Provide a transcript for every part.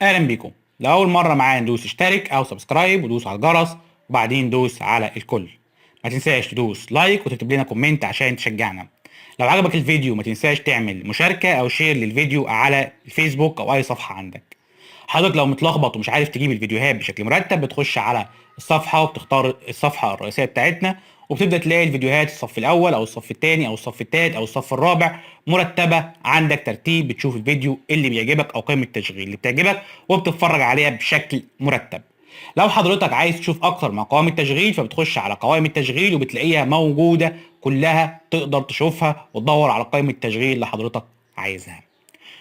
اهلا بيكم. لاول مره معانا ندوس اشترك او سبسكرايب ودوس على الجرس وبعدين دوس على الكل. ما تنساش تدوس لايك وتكتب لنا كومنت عشان تشجعنا. لو عجبك الفيديو ما تنساش تعمل مشاركه او شير للفيديو على الفيسبوك او اي صفحه عندك. حضرتك لو متلخبط ومش عارف تجيب الفيديوهات بشكل مرتب بتخش على الصفحه وبتختار الصفحه الرئيسيه بتاعتنا وبتبدا تلاقي الفيديوهات الصف الاول او الصف الثاني او الصف الثالث او الصف الرابع مرتبه عندك ترتيب. بتشوف الفيديو اللي بيعجبك او قائمه التشغيل اللي بتعجبك وبتتفرج عليها بشكل مرتب. لو حضرتك عايز تشوف اكتر من قوائم التشغيل فبتخش على قوائم التشغيل وبتلاقيها موجوده كلها، تقدر تشوفها وتدور على قائمه التشغيل اللي حضرتك عايزها.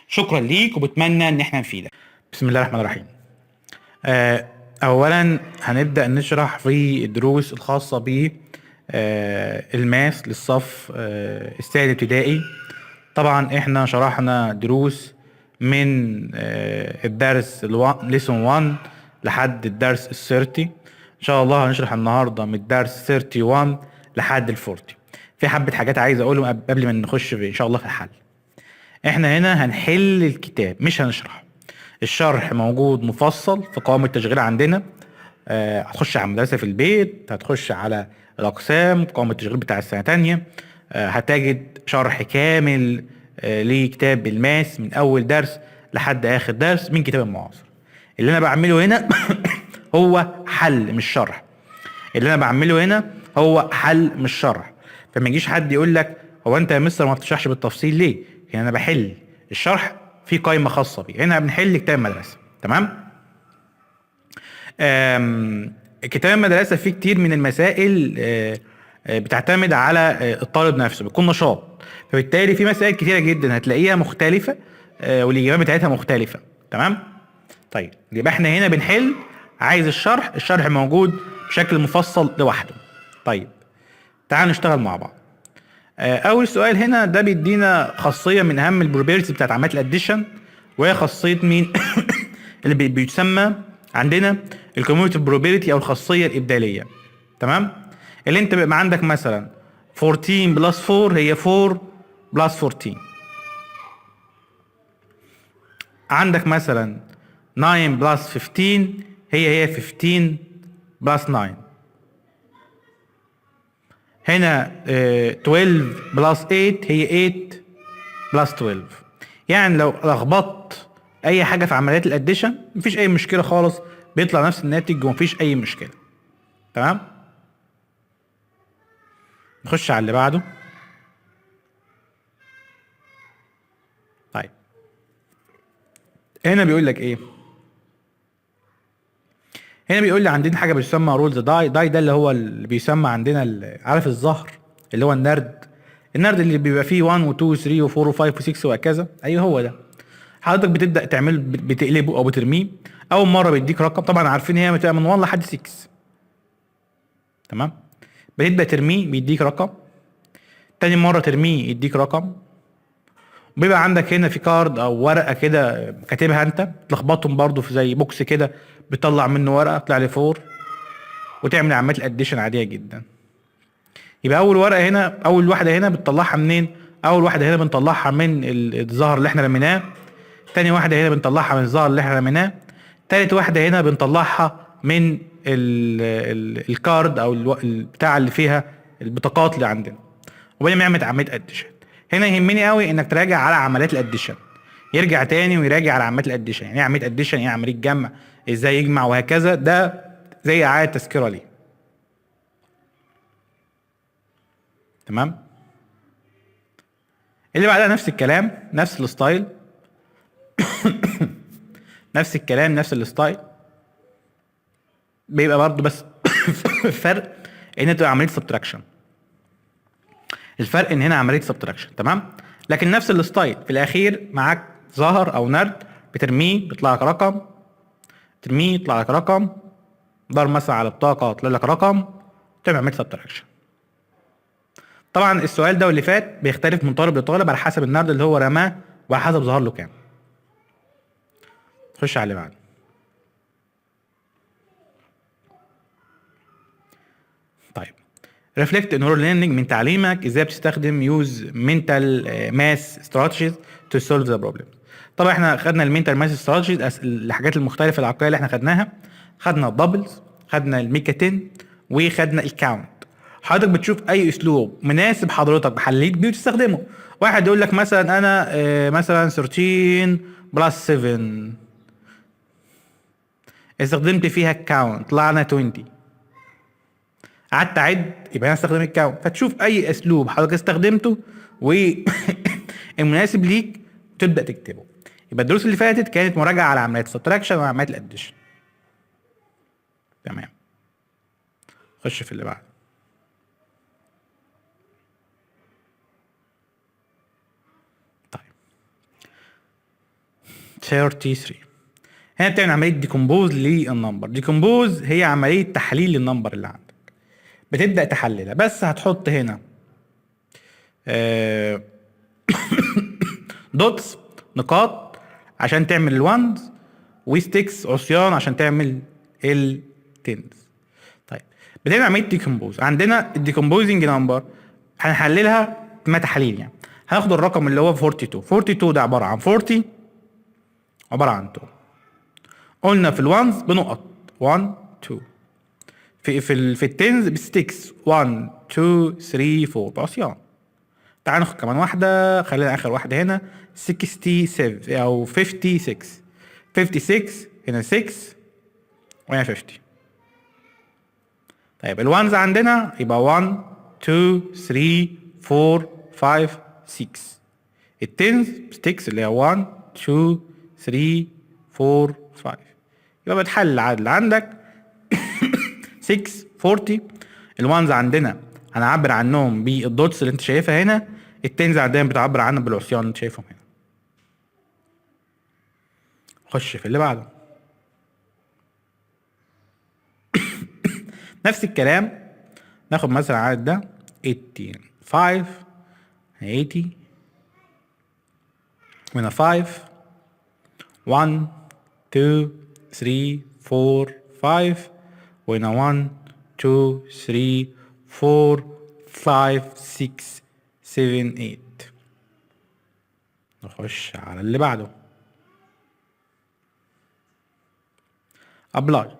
شكرا ليك وبتمنى ان احنا نفيدك. بسم الله الرحمن الرحيم. اولا هنبدا نشرح في الدروس الخاصه ب الماس للصف الثاني الابتدائي. طبعا احنا شرحنا دروس من الدرس ليسون 1 لحد الدرس ال30. ان شاء الله هنشرح النهارده من الدرس 31 لحد ال40. في حبه حاجات عايز اقولهم قبل ما نخش ان شاء الله في الحل. احنا هنا هنحل الكتاب مش هنشرح. الشرح موجود مفصل في قوائم التشغيل عندنا. هتخش على مدرسة في البيت، هتخش على الأقسام قوائم التشغيل بتاع السنة تانية. هتجد شرح كامل لكتاب الماس من أول درس لحد آخر درس من كتاب المعاصر. اللي أنا بعمله هنا هو حل مش شرح. مش شرح. فما يجيش حد يقول لك هو أنت يا مستر ما بتشرحش بالتفصيل ليه؟ يعني أنا بحل الشرح في قائمة خاصة بيه. هنا بنحل كتاب المدرسة. تمام؟ كتاب المدرسة فيه كتير من المسائل بتعتمد على الطالب نفسه، بيكون نشاط، فبالتالي في مسائل كتيرة جدا هتلاقيها مختلفة والإجابات بتاعتها مختلفة. تمام؟ طيب يبقى احنا هنا بنحل. عايز الشرح موجود بشكل مفصل لوحده. طيب تعال نشتغل مع بعض. اول سؤال هنا ده بيدينا خاصيه من اهم البروبرتيز بتاعت عمليات الاديشن، وهي خاصيه مين؟ اللي بيتسمى عندنا الكوميوتيف بروبرتي او الخاصيه الابداليه. تمام؟ اللي انت بيبقى عندك مثلا 14 بلس 4 هي 4 بلس 14. عندك مثلا 9 بلس 15 هي 15 بلس 9. هنا 12 بلس 8 هي 8 بلس 12. يعني لو لخبطت اي حاجه في عمليات الاديشن مفيش اي مشكله خالص، بيطلع نفس الناتج ومفيش اي مشكله. تمام؟ نخش على اللي بعده. طيب هنا بيقول لك ايه؟ هنا بيقول لي عندنا حاجه بتسمى رولز داي. ده اللي هو اللي بيسمى عندنا عارف الزهر اللي هو النرد اللي بيبقى فيه 1 و2 و3 و4 و5 و6 وهكذا. ايوه هو ده. حضرتك بتبدا تعمل بتقلبه او بترميه. اول مره بيديك رقم، طبعا عارفين هي بتبقى من 1 لحد 6. تمام؟ بتبدا ترميه بيديك رقم. تاني مره ترميه يديك رقم. بيبقى عندك هنا في كارد او ورقه كده كاتبها انت، تلخبطهم برضو في زي بوكس كده، بتطلع منه ورقه تطلع لي 4 وتعمل عمليه الاديشن عاديه جدا. يبقى اول ورقه هنا، اول واحده هنا بتطلعها منين؟ اول واحده هنا بنطلعها من الظهر اللي احنا رميناه. تاني واحده هنا بنطلعها من الظهر اللي احنا رميناه. تالت واحده هنا بنطلعها من الكارد او بتاع اللي فيها البطاقات اللي عندنا، وبعدين نعمل عمليه اديشن. هنا يهمني قوي انك تراجع على عمليات الاديشن، يرجع تاني ويراجع على عمليات الاديشن. يعني ايه عمليه اديشن؟ يعني عمليه جمع، ازاي يجمع وهكذا. ده زي اعاده تذكره ليه. تمام؟ اللي بعدها نفس الكلام نفس الستايل نفس الكلام نفس الستايل. بيبقى برضو بس الفرق ان تبقى عمليه سبتراكشن. الفرق ان هنا عمليه سبتراكشن. تمام؟ لكن نفس الستايل في الاخير معاك ظهر او نرد، بترميه بيطلع لك رقم، ترميه يطلع لك رقم، ضرب مثلا على بطاقه يطلع لك رقم، تعمل عمليه سبتراكشن. طبعا السؤال ده واللي فات بيختلف من طالب لطالب على حسب النرد اللي هو رماه وعلى حسب ظهر له كام. خش على اللي بعده. طيب ريفلكت ان ليرنينج من تعليمك ازاي بتستخدم يوز منتال ماس استراتيجيز تو سولف ذا بروبلم. طبعا احنا خدنا المينتال ماث استراتيجي، الحاجات المختلفه العقليه اللي احنا خدناها، خدنا الدبلز، خدنا الميكاتين، وخدنا الكاونت. حضرتك بتشوف اي اسلوب مناسب حضرتك بحليك بيه وتستخدمه. واحد يقول لك مثلا انا مثلا 13 بلس 7 استخدمت فيها الكاونت طلعنا 20، قعدت اعد، يبقى انا استخدم الكاونت. فتشوف اي اسلوب حضرتك استخدمته والمناسب ليك وتبدا تكتبه. يبقى الدروس اللي فاتت كانت مراجعه على عمليات السبتراكشن وعمليات الاديشن. تمام، خش في اللي بعده. طيب 33 هنا بتعمل عمليه ديكومبوز للنمبر. ديكومبوز هي عمليه تحليل للنمبر اللي عندك، بتبدا تحللها، بس هتحط هنا دوتس نقاط عشان تعمل الوانز، وستيكس عصيان عشان تعمل التنز. طيب بتعمل عمليه ديكومبوز. عندنا الديكومبوزنج نمبر هنحللها ما تحليل، يعني هناخد الرقم اللي هو 42 ده عباره عن 40 عباره عن 2. قلنا في الوانز بنقط 1 2، في التنز بستيكس 1 2 3 4 بعصيان. تعال ناخد كمان واحدة، خلينا آخر واحدة هنا 67 أو 56 هنا 6 وهنا 50. طيب الوانز عندنا يبقى 1 2 3 4 5 6. التنز ستيكس اللي هي 1 2 3 4 5. يبقى بتحل العدد عندك 6 40. الوانز عندنا هنعبر عنهم بالدوتس اللي انت شايفها هنا، التنز عندنا بتعبر عنهم بالعصيان اللي انت شايفهم هنا. خش في اللي بعده. نفس الكلام، ناخد مثلا العدد ده 18 5 80 هنا 5 1 2 3 4 5 وهنا 1 2 3 4 5 6 7 8. نخش على اللي بعده. ابلاي.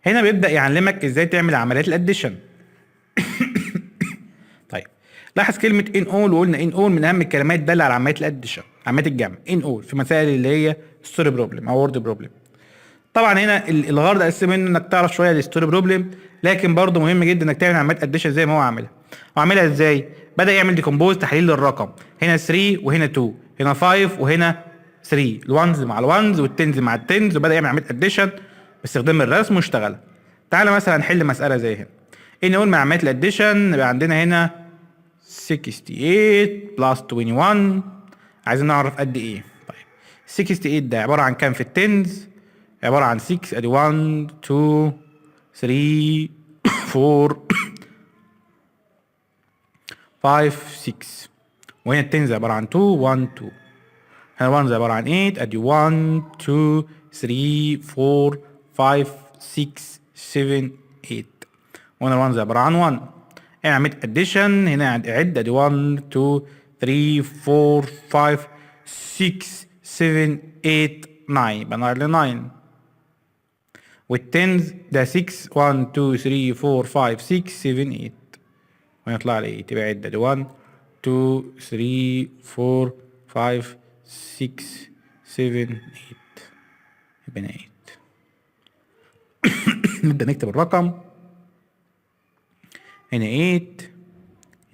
هنا بيبدأ يعلمك ازاي تعمل عمليات الاديشن. طيب لاحظ كلمة ان اول، وقلنا ان اول من اهم الكلمات دالة على عمليات الاديشن، عمليات الجمع. ان اول في مسائل اللي هي ستوري بروبلم او وورد بروبلم. طبعا هنا الغرض الاساسي منه انك تعرف شويه الستوري بروبلم، لكن برضه مهم جدا انك تعمل عمليات اديشن زي ما هو عاملها. وعاملها ازاي؟ بدا يعمل ديكومبوز، تحليل للرقم. هنا 3 وهنا 2 هنا 5 وهنا 3، الوانز مع الوانز والتنز مع التنز، وبدا يعمل عمليه اديشن باستخدام الرسم واشتغلها. تعالى مثلا نحل مساله زي هنا. ان نقول مع عمليه الاديشن يبقى عندنا هنا 68 بلس 21، عايزين نعرف قد ايه. طيب 68 ده عباره عن كام في التنز؟ عبارة عن 6، ادي 1 2 3 4 5 6، وهنا التنز عبارة عن 2 1 2. هنا 1 عبارة عن 8، ادي 1 2 3 4 5 6 7 8، وهنا 1 عبارة عن 1. هنا عملت اديشن، هنا عد ادي 1 2 3 4 5 6 7 8 9، يبقى نقل 9. والتنز ده 6 1 2 3 4 5 6 7 8، ويطلع لي تبقى عدة دي 1 2 3 4 5 6 7 8، يبقى 8. نبدأ نكتب الرقم. هنا 8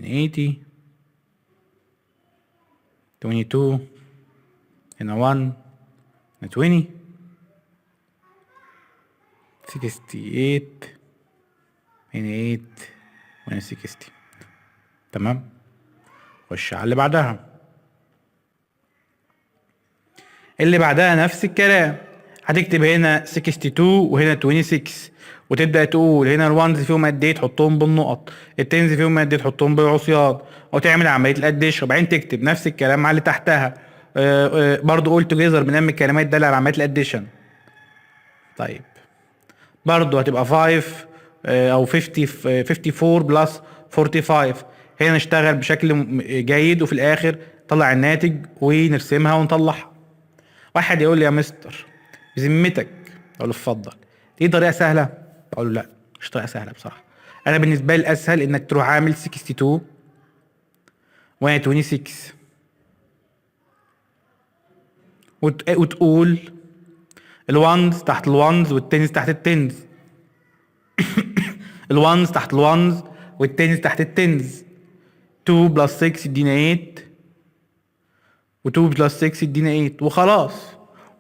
هنا 80 22 هنا 1 هنا 20 68 هنا 8 وهنا 60. تمام. خش على اللي بعدها. اللي بعدها نفس الكلام، هتكتب هنا 62 وهنا 26، وتبدا تقول هنا الوانز فيهم قد ايه تحطهم بالنقط، التنز فيهم قد ايه تحطهم بالعصيان، وتعمل عمليه الاديشن، وبعدين تكتب نفس الكلام مع اللي تحتها. برضو قول توجذر من اهم الكلمات دالة على عمليه الاديشن. طيب برضو هتبقى 5 او 50 54 بلس 45. هنا نشتغل بشكل جيد، وفي الاخر نطلع الناتج ونرسمها ونطلعها. واحد يقول لي يا مستر بذمتك، اقول له اتفضل، دي طريقه سهله؟ اقول له لا مش طريقه سهله بصراحه. انا بالنسبه لي الاسهل انك تروح عامل 62 و 26 وتقول الوانز تحت الوانز والتنز تحت التنز، الوانز تحت الوانز والتنز تحت التنز. 2 بلس 6 يدينا 8 و2 بلس 6 يدينا 8 وخلاص،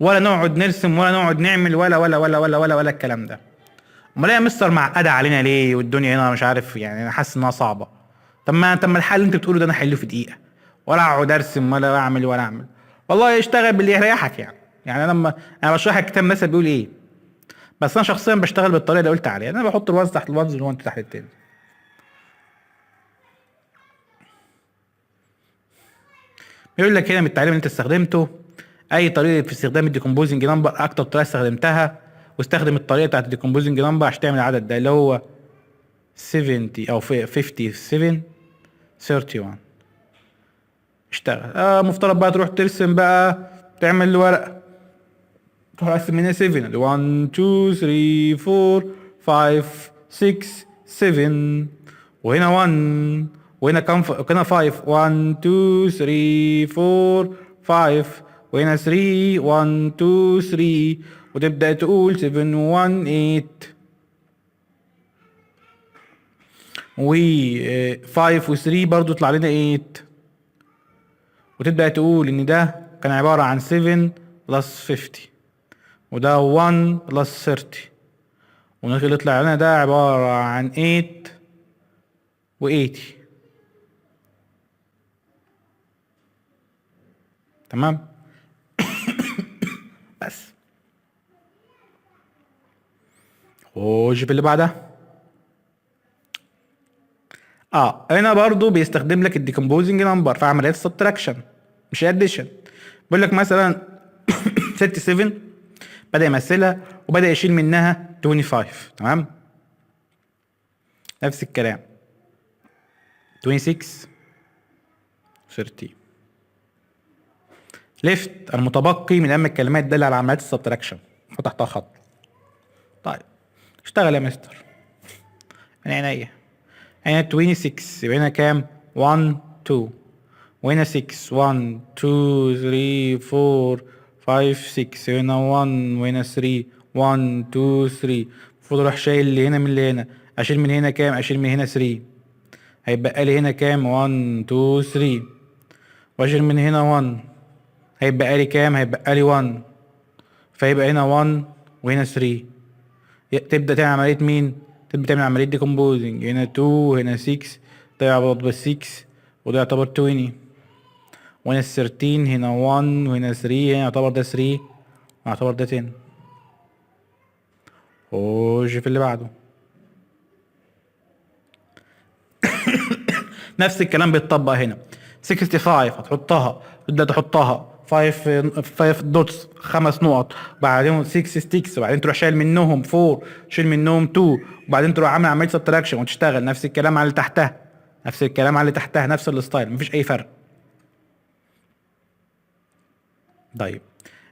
ولا نقعد نرسم ولا نقعد نعمل ولا الكلام ده. امال ايه يا مستر معقده علينا ليه والدنيا هنا مش عارف، يعني انا حاسس انها صعبه. طب ما الحل اللي انت بتقوله ده انا احله في دقيقه، ولا اقعد ارسم ولا اعمل. والله اشتغل باللي يريحك يعني انا بشرح الكتاب مثلا بيقول ايه، بس انا شخصيا بشتغل بالطريقه اللي قلت عليها، انا بحط الوانز تحت الوانز والوانز تحت التاني. بيقول لك هنا من التعليم اللي انت استخدمته، اي طريقه في استخدام الديكومبوزنج نمبر اكتر طريقه استخدمتها، واستخدم الطريقه بتاعت الديكومبوزنج نمبر عشان تعمل العدد ده اللي هو 70 او 57 31. اشتغل. مفترض بقى تروح ترسم بقى، تعمل الورقه، تروح ارسم هنا 7 1 2 3 4 5 6 7 وهنا 1 وهنا كام هنا 5 1 2 3 4 5 وهنا 3 1 2 3 وتبدأ تقول 7 1 8 و 5 و 3 برضو يطلع لنا 8 وتبدأ تقول ان ده كان عبارة عن 7 بلس 50 وده 1 بلس 30 والناتج اللي يطلع لنا ده عبارة عن 8 و 80. تمام. بس خش في اللي بعدها. هنا برضو بيستخدم لك الديكمبوزنج نمبر في عمليات السبتراكشن مش اديشن. بيقول لك مثلا 67 بدأ يمثلها وبدأ يشيل منها 25. تمام. نفس الكلام 26 30 ليفت المتبقي من اهم الكلمات دالة على عمليات السبتراكشن وتحتها خط. طيب اشتغل يا مستر من عينيا. هنا 26 يبقى هنا كام؟ 1 2 وهنا 6 1 2 3 4 5 6 هنا 1 وهنا 3 1 2 3. المفروض اروح شايل اللي هنا من اللي هنا، اشيل من هنا كام؟ اشيل من هنا 3. هيبقى لي هنا كام؟ 1 2 3 واشيل من هنا 1 هيبقى لي كام؟ هيبقى لي 1 فيبقى هنا 1 وهنا 3. تبدأ تعمل عملية مين؟ تبدأ تعمل عملية ديكومبوزنج. هنا 2 هنا 6 ده يعتبر 6 وده يعتبر 20 وهنا 13 هنا 1 وهنا 3 هنا يعتبر ده 3 ويعتبر ده 10. خش في اللي بعده. نفس الكلام بيتطبق هنا. 65 هتحطها تبدأ تحطها 5 دوتس 5 نقط بعدين 6 ستيكس وبعدين تروح شايل منهم 4 شيل منهم 2 وبعدين تروح عامل عمليه سبتراكشن وتشتغل نفس الكلام على اللي تحتها نفس الكلام على اللي تحتها نفس الستايل مفيش اي فرق. طيب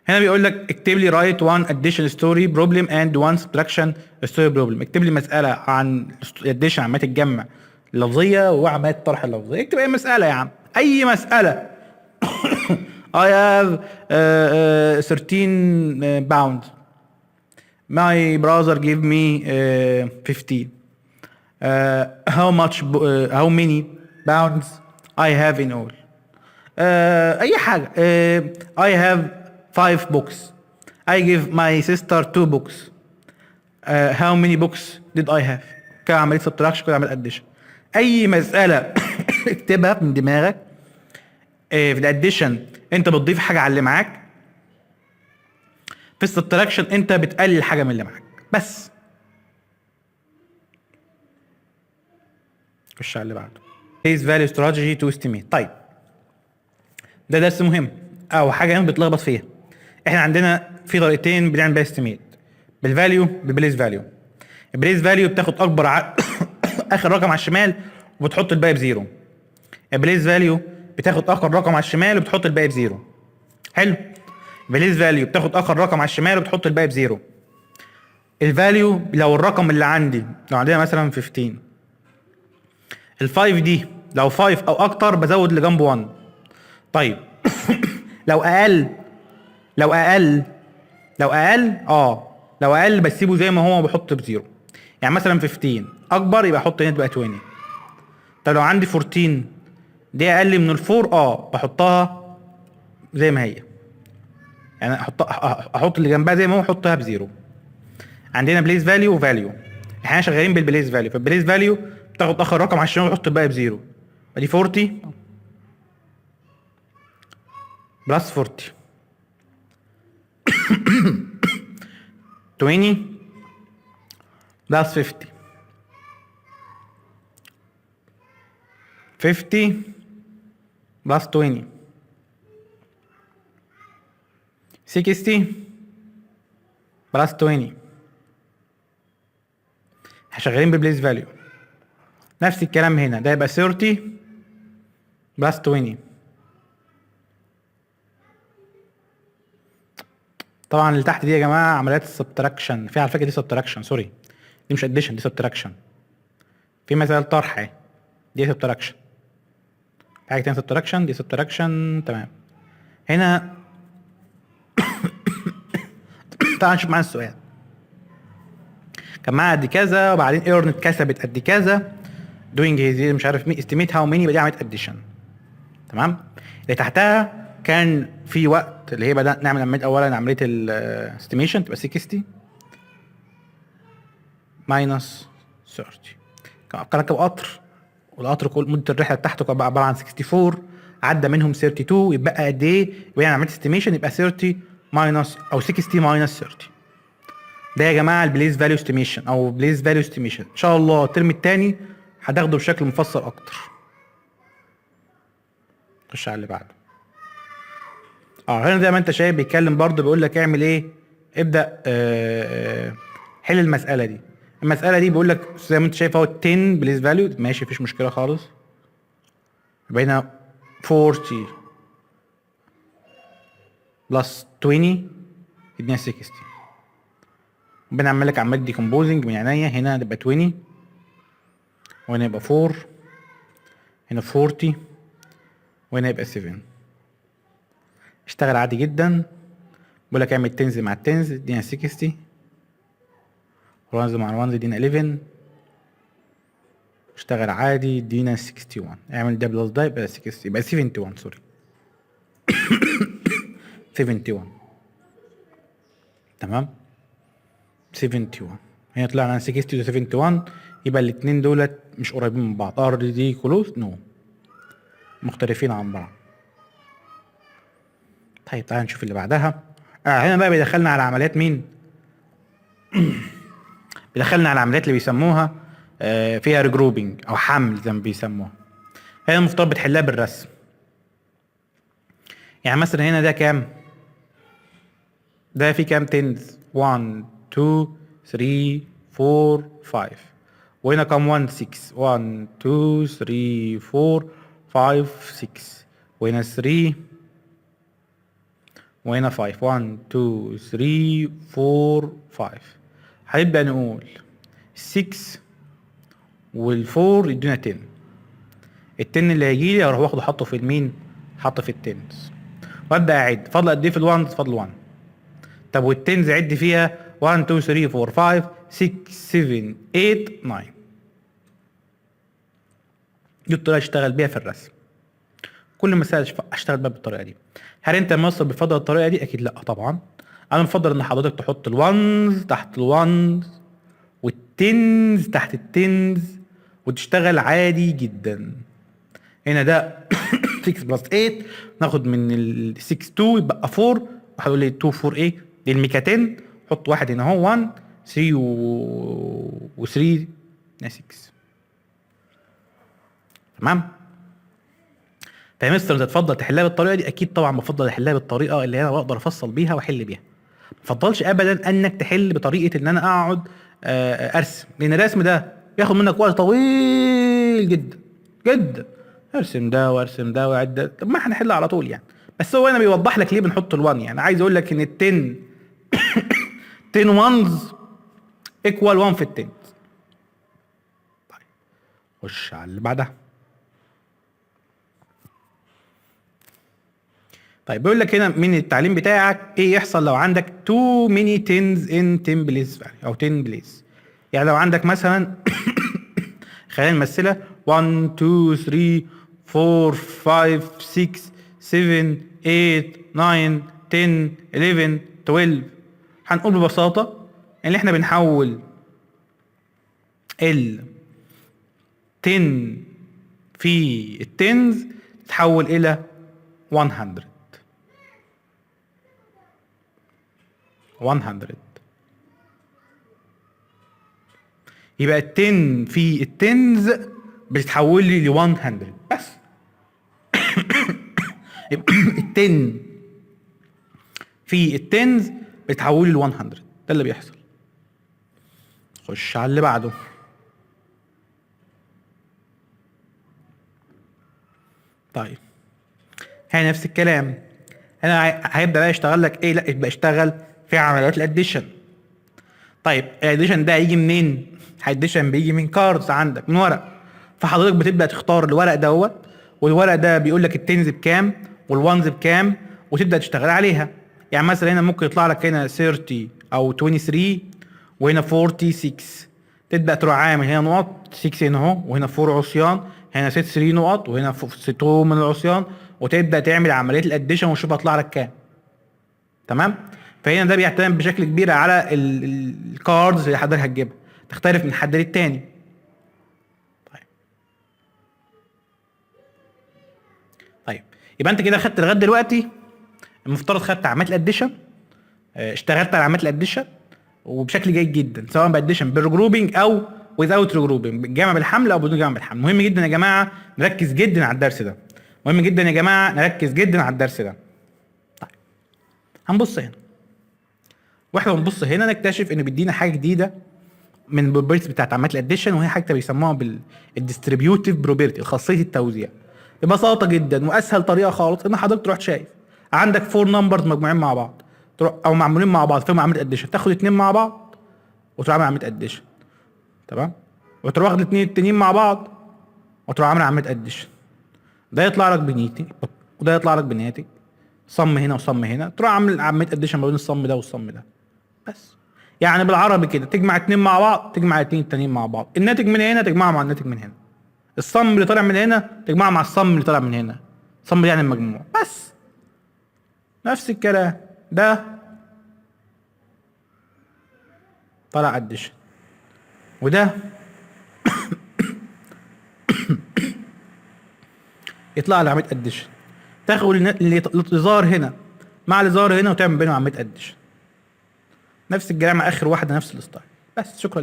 هنا بيقول لك اكتب لي رايت 1 اديشن ستوري بروبلم اند 1 سبتراكشن ستوري بروبلم. اكتب لي مساله عن اديشن عمليه الجمع اللفظيه وعمليه الطرح اللفظيه. اكتب اي مساله يا عم اي مساله. I have 13 pounds. My brother gave me 15. How many pounds I have in all. أي حاجة. I have 5 books. I give my sister 2 books. How many books did I have. كده عملية subtraction كده عملية addition. أي مسألة اكتبها من دماغك. في الاديشن انت بتضيف حاجه على اللي معاك، في السبتراكشن انت بتقلل حاجه من اللي معاك بس. خش على اللي بعده. Base value strategy to estimate. طيب ده درس مهم او حاجه هنا بتلخبط فيها. احنا عندنا في طريقتين بنعمل بيها استيميت، بالفاليو بالبليس فاليو. البليس فاليو بتاخد اكبر اخر رقم على الشمال وبتحط الباقي بزيرو. البليس فاليو بتاخد اخر رقم على الشمال وبتحط الباقي بزيرو. حلو. بليس فاليو بتاخد اخر رقم على الشمال وبتحط الباقي بزيرو. الفاليو لو الرقم اللي عندي، لو عندنا مثلا 15، الفايف دي لو 5 او اكتر بزود اللي جنبه 1. طيب لو اقل لو اقل لو اقل لو اقل بسيبه زي ما هو وبحط بزيرو. يعني مثلا 15 اكبر يبقى احط هنا تبقى 20. طب لو عندي 14 دي اقل من الفور بحطها زي ما هي، يعني احط اللي جنبها زي ما هو احطها بزيرو. عندنا بليس فاليو وفاليو، احنا شغالين بالبليس فاليو، فالبليس فاليو بتاخد اخر رقم على الشمال وتحط الباقي بزيرو. ادي 40 بلس 40 20 بلس 50 50 بلس 20 60 بلس 20. احنا شغالين ببليس فاليو. نفس الكلام هنا، ده يبقى 30 بلس 20. طبعا اللي تحت دي يا جماعه عمليات السبتراكشن، في على فكره دي سبتراكشن، سوري دي مش اديشن، دي سبتراكشن. في مسائل طرح اهي، دي سبتراكشن. حاجه تانية سبتراكشن، دي سبتراكشن. تمام. هنا تعال نشوف معانا السؤال. كان معاها قد كذا وبعدين ايرن اتكسبت قد كذا، دوينج هيز مش عارف مين استيميت هاو ميني، يبقى دي عمليه اديشن. تمام. اللي تحتها كان في وقت اللي هي بدأنا نعمل عمليه، اولا عمليه الاستيميشن تبقى 60 ماينس 30. كان راكب قطر، والقطر كل مده الرحله بتاعته كانت عباره عن 64، عدى منهم 32، يبقى قد ايه؟ يبقى يعني عمليه استيميشن يبقى 30 ماينس او 60 ماينس 30. ده يا جماعه البليس فاليو استيميشن او بليس فاليو استيميشن. ان شاء الله الترم الثاني هتاخده بشكل مفصل اكتر. خش على اللي بعده. هنا زي ما انت شايف بيتكلم برضه، بيقول لك اعمل ايه؟ ابدا حل المساله دي. المساله دي بيقول لك زي ما انت شايف اهو 10 بليس فاليو، ماشي مفيش مشكله خالص. يبقى هنا 40 بلس 20 يدينا 60. بنعمل لك عمليه ديكومبوزنج من عينيا. هنا تبقى 20 وهنا يبقى 4، هنا 40 وهنا يبقى 7. اشتغل عادي جدا. بيقول لك اعمل تنز مع التنز ادينا 60، ورانز مع الوانز ادينا 11. اشتغل عادي ادينا 61. اعمل ده بلس ده يبقى 60، يبقى 71 سوري 71. تمام 71. هنا طلع لنا 60 و 71، يبقى الاثنين دولت مش قريبين من بعض. ار دي كلوز نو، مختلفين عن بعض. طيب تعالى نشوف اللي بعدها. هنا بقى بيدخلنا على عمليات مين؟ بيدخلنا على العمليات اللي بيسموها فيها ريجروبينج او حمل زي ما بيسموها. هنا المفترض بتحلها بالرسم. يعني مثلا هنا ده كام؟ ده في كام تنز؟ 1 2 3 4 5. وهنا كام 1 6 1 2 3 4 5 6. وهنا 3 وهنا 5 1 2 3 4 5. هنبدأ نقول 6 وال4 يدونا 10. التن اللي هيجيلي هروح واخده حاطه في المين؟ حاطه في التنز. وابدا اعد فاضل قد ايه في الوانز؟ فاضل 1. طب والتنز عد فيها 1 2 3 4 5 6 7 8 9. دي الطريقه اشتغل بيها في الرسم. كل مسائل اشتغل بيها بالطريقه دي. هل انت مصر بتفضل الطريقه دي؟ اكيد لا طبعا. انا بفضل ان حضرتك تحط الوانز تحت الوانز والتنز تحت التنز وتشتغل عادي جدا. هنا ده 6 بلس 8، ناخد من ال 6 2 يبقى 4. هتقول لي 2 4 ايه؟ دي الميكاتين. حط واحد هنا اهو 1 3 و 3 6. تمام. فيا مستر انت تفضل تحلها بالطريقه دي؟ اكيد طبعا بفضل احلها بالطريقه اللي انا بقدر افصل بيها واحل بيها. ما بفضلش ابدا انك تحل بطريقه ان انا اقعد ارسم، لان الرسم ده بياخد منك وقت طويل جدا جدا. ارسم ده وارسم ده واعد ده. طب ما احنا نحل على طول يعني، بس هو هنا بيوضح لك ليه بنحط ال1. يعني عايز اقول لك ان ال 10 10 ones equal 1 في ال 10. طيب خش على اللي بعدها. طيب بيقول لك هنا من التعليم بتاعك ايه يحصل لو عندك too many tens in 10 place value او 10 place. يعني لو عندك مثلا خلينا نمثلها 1 2 3 4 5 6 7 8 9 10 11 12. هنقول ببساطة ان احنا بنحول ال 10 في التنز تتحول الى 100. 100 يبقى ال 10 في التنز بتتحول لي ل 100 بس. يبقى ال 10 في التنز بتتحول لي ل 100. ده اللي بيحصل. خش على اللي بعده. طيب هنا نفس الكلام. هنا هيبدا بقى يشتغل لك ايه؟ لا يبقى اشتغل في عمليات الاديشن. طيب الاديشن ده هيجي منين؟ الاديشن بيجي من كاردز عندك، من ورق. فحضرتك بتبدا تختار الورق دوت، والورق ده بيقول لك التنز بكام والوانز بكام، وتبدا تشتغل عليها. يعني مثلا هنا ممكن يطلع لك هنا 30 او 23 وهنا 46. تبدا تروح عامل هنا نقط 6 هنا اهو، وهنا 4 عصيان، هنا 3 نقط، وهنا 6 من العصيان، وتبدا تعمل عمليه الاديشن وتشوف هيطلع لك كام. تمام؟ فهنا ده بيعتمد بشكل كبير على الكاردز اللي حضرتك هتجيبها، تختلف من حد للتاني. طيب يبقى انت كده خدت لغايه دلوقتي، المفترض خدت عمليه الاديشن، اشتغلت على عمليه الاديشن وبشكل جيد جدا، سواء باديشن بالجروبنج او ويزاوت جروبنج، جمع بالحمل او بدون جمع بالحمل. مهم جدا يا جماعه نركز جدا على الدرس ده. مهم جدا يا جماعه نركز جدا على الدرس ده. طيب هنبص هنا، واحنا بنبص هنا نكتشف ان بيدينا حاجه جديده من البروبرتيز بتاعت عمليه الاديشن، وهي حاجه بيسموها بالديستريبيوتيف بروبرتي، خاصيه التوزيع. ببساطه جدا واسهل طريقه خالص ان حضرتك تروح شايف عندك 4 نمبرز مجموعين مع بعض، تروح او معمولين مع بعض فيهم عمليه اديشن، تاخد 2 مع بعض وتروح عامل عمليه اديشن. تمام؟ وتروح واخد الاثنين التانيين مع بعض وتروح عامل عمليه اديشن. ده يطلع لك بنيتي وده يطلع لك بناتج، صم هنا وصم هنا، تروح عامل عمليه اديشن ما بين الصم ده والصم ده. بس يعني بالعربي كده تجمع 2 مع بعض، تجمع 2 التانيين مع بعض، الناتج من هنا تجمعه مع الناتج من هنا، الصم اللي طالع من هنا تجمعه مع الصم اللي طالع من هنا، صم يعني المجموع. بس نفس الكلام ده طلع اديشن، وده يطلع لي عمليه اديشن، تاخد اللي ظهر هنا مع اللي ظهر هنا وتعمل بينهم عمليه اديشن. نفس الكلام مع اخر واحده، نفس الستايل. بس شكرا.